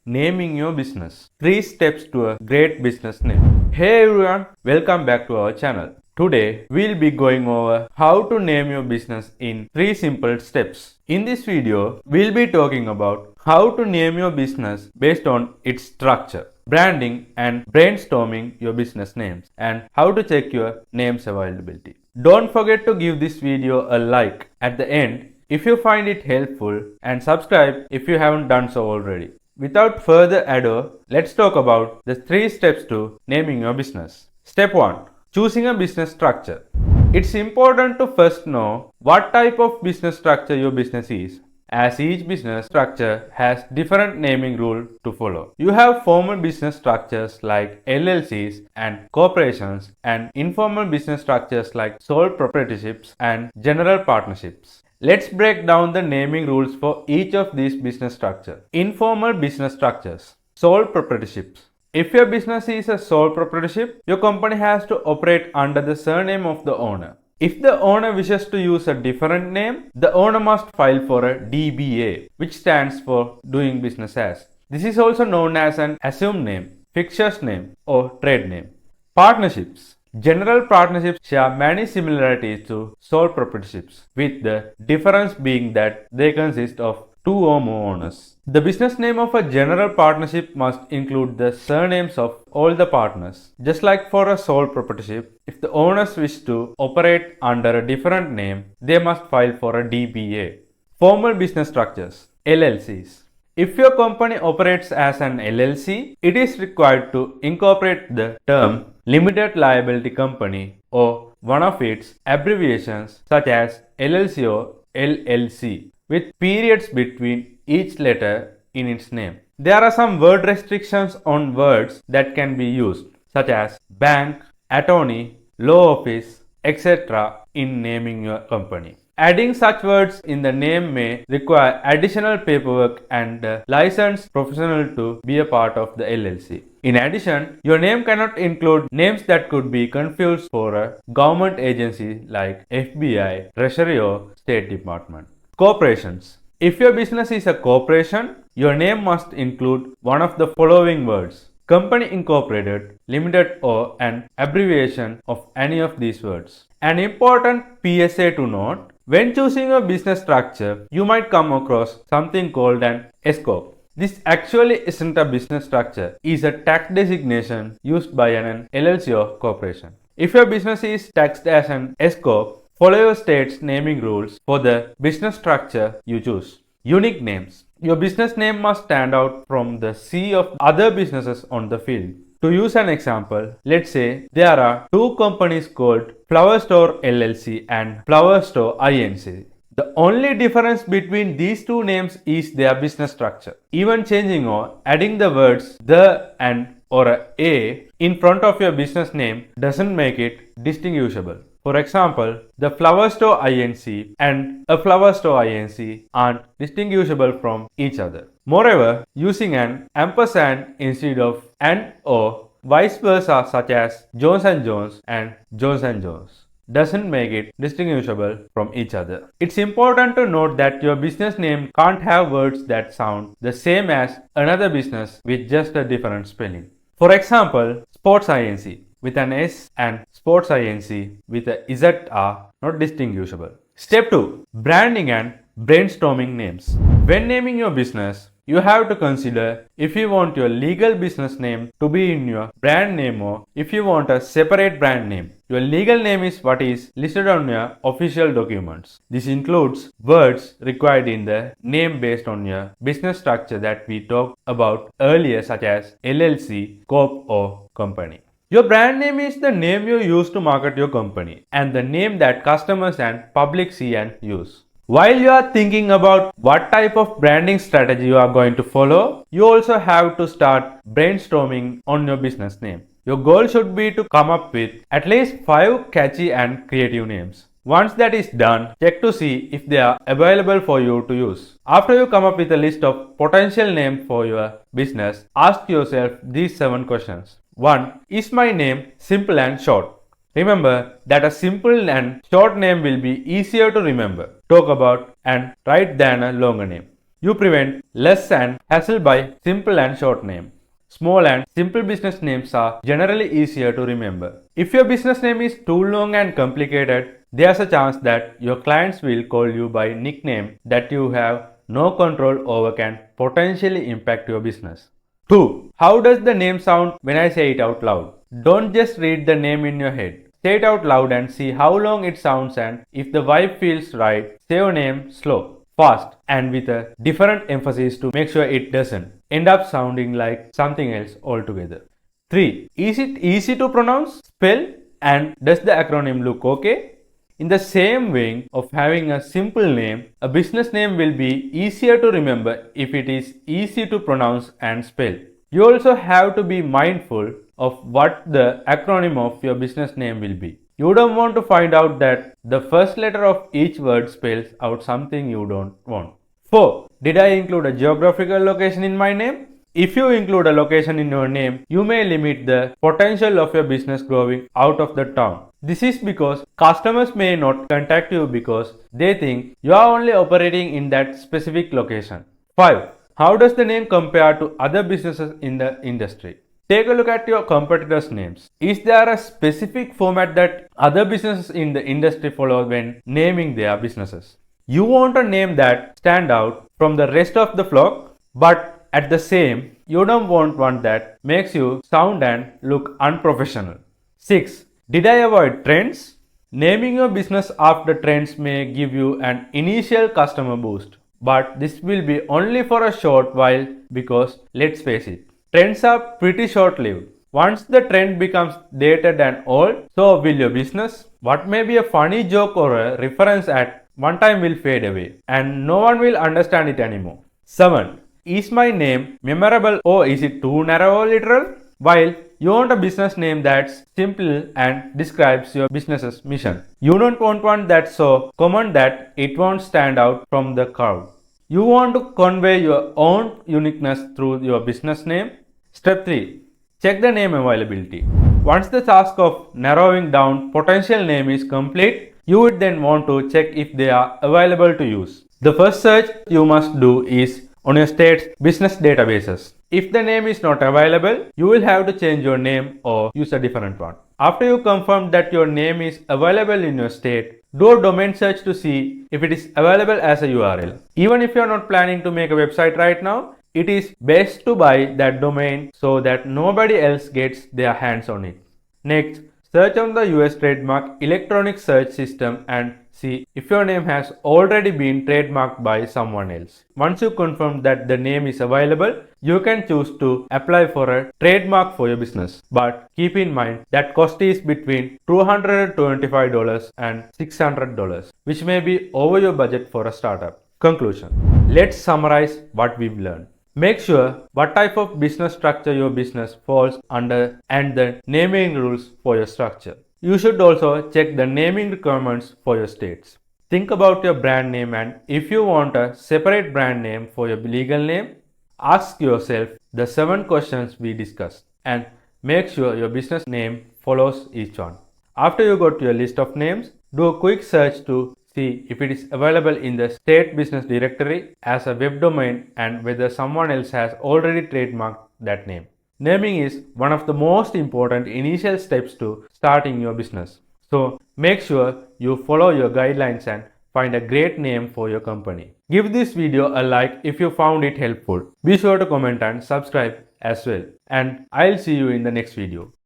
Naming your business. 3 steps to a great business name. Hey everyone, welcome back to our channel. Today, we'll be going over how to name your business in 3 simple steps. In this video, we'll be talking about how to name your business based on its structure, branding and brainstorming your business names, and how to check your name's availability. Don't forget to give this video a like at the end if you find it helpful and subscribe if you haven't done so already. Without further ado, let's talk about the 3 steps to naming your business. Step 1. Choosing a business structure. It's important to first know what type of business structure your business is, as each business structure has different naming rules to follow. You have formal business structures like LLCs and corporations, and informal business structures like sole proprietorships and general partnerships. Let's break down the naming rules for each of these business structures. Informal business structures. Sole proprietorships. If your business is a sole proprietorship, your company has to operate under the surname of the owner. If the owner wishes to use a different name, the owner must file for a DBA, which stands for doing business as. This is also known as an assumed name, fixtures name, or trade name. Partnerships. General partnerships share many similarities to sole proprietorships, with the difference being that they consist of 2 or more owners. The business name of a general partnership must include the surnames of all the partners. Just like for a sole proprietorship, if the owners wish to operate under a different name, they must file for a DBA. Formal business structures, LLCs. If your company operates as an LLC, it is required to incorporate the term Limited Liability Company or one of its abbreviations such as LLC or LLC with periods between each letter in its name. There are some word restrictions on words that can be used such as bank, attorney, law office, etc. in naming your company. Adding such words in the name may require additional paperwork and a licensed professional to be a part of the LLC. In addition, your name cannot include names that could be confused for a government agency like FBI, Treasury or State Department. Corporations. If your business is a corporation, your name must include one of the following words: Company Incorporated, Limited or an abbreviation of any of these words. An important PSA to note: when choosing a business structure, you might come across something called an S corp. This actually isn't a business structure, it's a tax designation used by an LLC or corporation. If your business is taxed as an S corp, follow your state's naming rules for the business structure you choose. Unique names. Your business name must stand out from the sea of other businesses on the field. To use an example, let's say there are 2 companies called Flower Store LLC and Flower Store Inc. The only difference between these 2 names is their business structure. Even changing or adding the words the and or a in front of your business name doesn't make it distinguishable. For example, the Flower Store Inc. and a Flower Store Inc. aren't distinguishable from each other. Moreover, using an ampersand instead of an or vice versa such as Jones & Jones and Jones & Jones doesn't make it distinguishable from each other. It's important to note that your business name can't have words that sound the same as another business with just a different spelling. For example, Sports Inc. with an S and Sports Inc. with a Z are not distinguishable. Step 2. Branding and brainstorming names. When naming your business, you have to consider if you want your legal business name to be in your brand name or if you want a separate brand name. Your legal name is what is listed on your official documents. This includes words required in the name based on your business structure that we talked about earlier, such as LLC, Corp or Company. Your brand name is the name you use to market your company and the name that customers and public see and use. While you are thinking about what type of branding strategy you are going to follow, you also have to start brainstorming on your business name. Your goal should be to come up with at least 5 catchy and creative names. Once that is done, check to see if they are available for you to use. After you come up with a list of potential names for your business, ask yourself these 7 questions. 1. Is my name simple and short? Remember that a simple and short name will be easier to remember, talk about and write than a longer name. You prevent less and hassle by simple and short name. Small and simple business names are generally easier to remember. If your business name is too long and complicated, there's a chance that your clients will call you by nickname that you have no control over can potentially impact your business. 2. How does the name sound when I say it out loud? Don't just read the name in your head. Say it out loud and see how long it sounds, and if the vibe feels right, say your name slow, fast, and with a different emphasis to make sure it doesn't end up sounding like something else altogether. 3. Is it easy to pronounce, spell, and does the acronym look okay? In the same vein of having a simple name, a business name will be easier to remember if it is easy to pronounce and spell. You also have to be mindful of what the acronym of your business name will be. You don't want to find out that the first letter of each word spells out something you don't want. 4. Did I include a geographical location in my name? If you include a location in your name, you may limit the potential of your business growing out of the town. This is because customers may not contact you because they think you are only operating in that specific location. 5. How does the name compare to other businesses in the industry? Take a look at your competitors' names. Is there a specific format that other businesses in the industry follow when naming their businesses? You want a name that stands out from the rest of the flock, but at the same, you don't want one that makes you sound and look unprofessional. 6. Did I avoid trends? Naming your business after trends may give you an initial customer boost, but this will be only for a short while because let's face it, trends are pretty short-lived. Once the trend becomes dated and old, so will your business. What may be a funny joke or a reference at one time will fade away and no one will understand it anymore. 7. Is my name memorable or is it too narrow or literal? While you want a business name that's simple and describes your business's mission, you don't want one that's so common that it won't stand out from the crowd. You want to convey your own uniqueness through your business name. Step 3. Check the name availability. Once the task of narrowing down potential name is complete, you would then want to check if they are available to use. The first search you must do is on your state's business databases. If the name is not available, you will have to change your name or use a different one. After you confirm that your name is available in your state, do a domain search to see if it is available as a URL. Even if you are not planning to make a website right now, it is best to buy that domain so that nobody else gets their hands on it. Next, search on the US trademark electronic search system and see if your name has already been trademarked by someone else. Once you confirm that the name is available, you can choose to apply for a trademark for your business. But keep in mind that cost is between $225 and $600, which may be over your budget for a startup. Conclusion. Let's summarize what we've learned. Make sure what type of business structure your business falls under and the naming rules for your structure. You should also check the naming requirements for your states. Think about your brand name, and if you want a separate brand name for your legal name, ask yourself the 7 questions we discussed and make sure your business name follows each one. After you go to your list of names, do a quick search to see if it is available in the state business directory as a web domain and whether someone else has already trademarked that name. Naming is one of the most important initial steps to starting your business. So make sure you follow your guidelines and find a great name for your company. Give this video a like if you found it helpful. Be sure to comment and subscribe as well. And I'll see you in the next video.